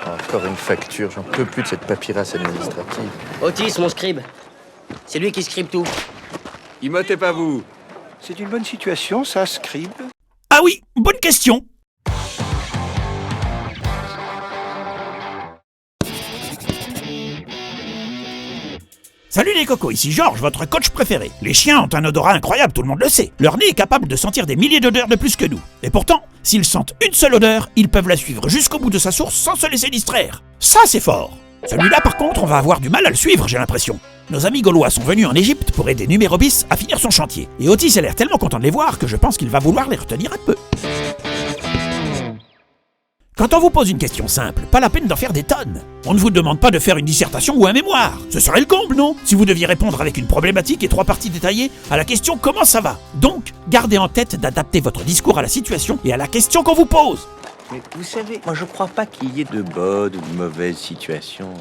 Encore une facture, j'en peux plus de cette paperasse administrative. Otis, mon scribe. C'est lui qui scribe tout. Immotez pas vous. C'est une bonne situation, ça, scribe. Ah oui, bonne question. Salut les cocos, ici Georges, votre coach préféré. Les chiens ont un odorat incroyable, tout le monde le sait. Leur nez est capable de sentir des milliers d'odeurs de plus que nous. Et pourtant, s'ils sentent une seule odeur, ils peuvent la suivre jusqu'au bout de sa source sans se laisser distraire. Ça, c'est fort. Celui-là, par contre, on va avoir du mal à le suivre, j'ai l'impression. Nos amis gaulois sont venus en Égypte pour aider Numérobis à finir son chantier. Et Otis a l'air tellement content de les voir que je pense qu'il va vouloir les retenir un peu. Quand on vous pose une question simple, pas la peine d'en faire des tonnes. On ne vous demande pas de faire une dissertation ou un mémoire. Ce serait le comble, non? Si vous deviez répondre avec une problématique et 3 parties détaillées à la question « Comment ça va ?» Donc, gardez en tête d'adapter votre discours à la situation et à la question qu'on vous pose. Mais vous savez, moi je crois pas qu'il y ait de bonnes ou de mauvaises situations.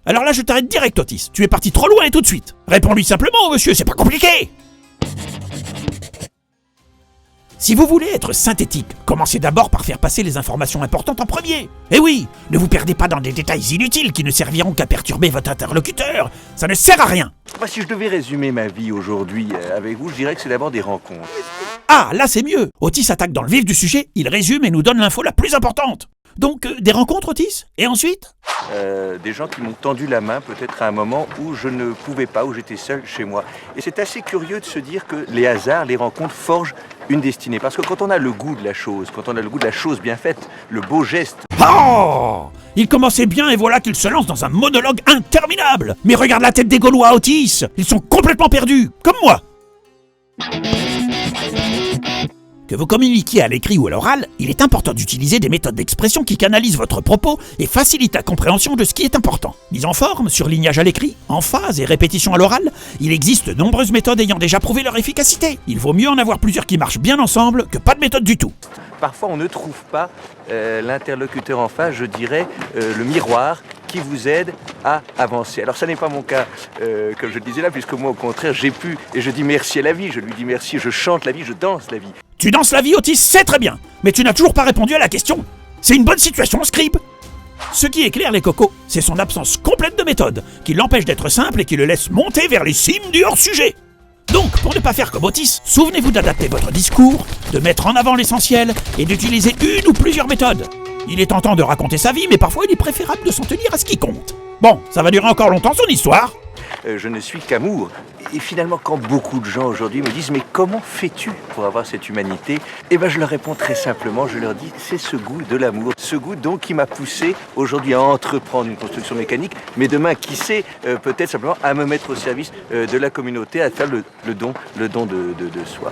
Alors là, je t'arrête direct, Otis. Tu es parti trop loin et tout de suite. Réponds-lui simplement, monsieur, c'est pas compliqué. Si vous voulez être synthétique, commencez d'abord par faire passer les informations importantes en premier. Et oui, ne vous perdez pas dans des détails inutiles qui ne serviront qu'à perturber votre interlocuteur. Ça ne sert à rien. Moi, si je devais résumer ma vie aujourd'hui avec vous, je dirais que c'est d'abord des rencontres. Ah, là c'est mieux. Otis attaque dans le vif du sujet, il résume et nous donne l'info la plus importante. Donc, des rencontres, Otis? Et ensuite? Des gens qui m'ont tendu la main peut-être à un moment où je ne pouvais pas, où j'étais seul chez moi. Et c'est assez curieux de se dire que les hasards, les rencontres forgent une destinée. Parce que quand on a le goût de la chose, quand on a le goût de la chose bien faite, le beau geste... Oh! Il commençait bien et voilà qu'il se lance dans un monologue interminable. Mais regarde la tête des Gaulois, Otis. Ils sont complètement perdus, comme moi. Que vous communiquiez à l'écrit ou à l'oral, il est important d'utiliser des méthodes d'expression qui canalisent votre propos et facilitent la compréhension de ce qui est important. Mise en forme, surlignage à l'écrit, emphase et répétition à l'oral, il existe de nombreuses méthodes ayant déjà prouvé leur efficacité. Il vaut mieux en avoir plusieurs qui marchent bien ensemble que pas de méthode du tout. Parfois, on ne trouve pas l'interlocuteur en face, je dirais, le miroir qui vous aide à avancer. Alors, ça n'est pas mon cas, comme je le disais là, puisque moi, au contraire, j'ai pu, et je dis merci à la vie, je lui dis merci, je chante la vie, je danse la vie. Tu danses la vie, Otis, c'est très bien, mais tu n'as toujours pas répondu à la question. C'est une bonne situation, scribe. Ce qui éclaire les cocos, c'est son absence complète de méthode, qui l'empêche d'être simple et qui le laisse monter vers les cimes du hors-sujet. Donc, pour ne pas faire comme Otis, souvenez-vous d'adapter votre discours, de mettre en avant l'essentiel et d'utiliser une ou plusieurs méthodes. Il est tentant de raconter sa vie, mais parfois il est préférable de s'en tenir à ce qui compte. Bon, ça va durer encore longtemps son histoire. Je ne suis qu'amour. Et finalement, quand beaucoup de gens aujourd'hui me disent « Mais comment fais-tu pour avoir cette humanité ?» Eh bien, je leur réponds très simplement, je leur dis « C'est ce goût de l'amour. Ce goût donc qui m'a poussé aujourd'hui à entreprendre une construction mécanique, mais demain, qui sait, peut-être simplement à me mettre au service de la communauté, à faire le don de soi. »